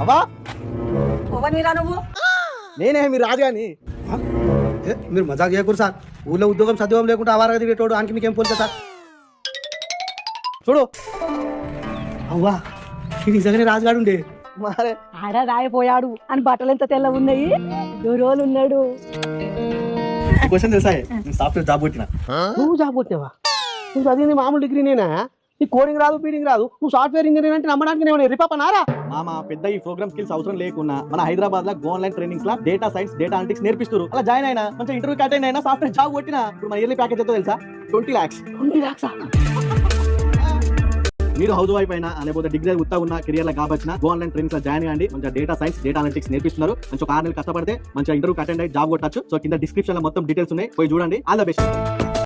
అవ్వా ఎవరినిరా నువ్వు? నేనే మీ రాజుగాని. మీరు మజాక్ చేయకూడదు సార్. ఊళ్ళో ఉద్యోగం చదివం లేకుండా అవారగా తిరిగేటోడు ఆనికి మీకేం పోలితే సార్. చూడు అవ్వా ఈ నిజంగానే రాజుగాడు ఉండే. మరే ఆడ రాయిపోయాడు అని బట్టలు ఎంత తెల్ల ఉన్నాయి. దూరోలు ఉన్నాడు. క్వశ్చన్ తెలుసా? నేను సాఫ్ట్వేర్ జాబ్ కొట్టిన. నువ్వు జాబ్ కొట్టావా? నువ్వు చదివింది మామూలు డిగ్రీ నేనా? నీ కోడింగ్ రాదు, ఫీడింగ్ రాదు, నువ్వు సాఫ్ట్వేర్ ఇంజనీర్ అంటే నమ్మడానికి నేను రిపాపనారా? మా పెద్ద ఈ ప్రోగ్రామ్ స్కిల్స్ అవసరం లేకున్నా మన హైదరాబాద్ లో ఆన్లైన్ ట్రైనింగ్స్ లా డేటా సైన్స్ డేటా అనలిటిక్స్ నేర్పిస్తారు. అలా జాయిన్ అయినా మంచి ఇంటర్వ్యూ అటెండ్ అయినా సాఫ్ట్వేర్ జాబ్ కొట్టిన. ఇప్పుడు మన ఇయర్లీ ప్యాకేజ్ ఎంతో తెలుసా? 20 lakhs. 20 lakhs. మీరు హౌస్ వైఫ్ అయినా లేకపోతే డిగ్రీ ఉత్తా ఉన్న కెరియర్ లో కాబట్టిన ఆన్లైన్ ట్రైనింగ్స్ లో జాయిన్ అయ్యండి. మంచి డేటా సైన్స్ డేటా అనలిటిక్స్ నేర్పిస్తున్నారు. మంచి 6 నెలలు కష్టపడితే మంచి ఇంటర్వ్యూ అటెండ్ అయ్యి జాబ్ కొట్టచ్చు. సో కింద డిస్క్రిప్షన్ లో మొత్తం డీటెయిల్స్ ఉన్నాయి, పోయి చూడండి. All the best.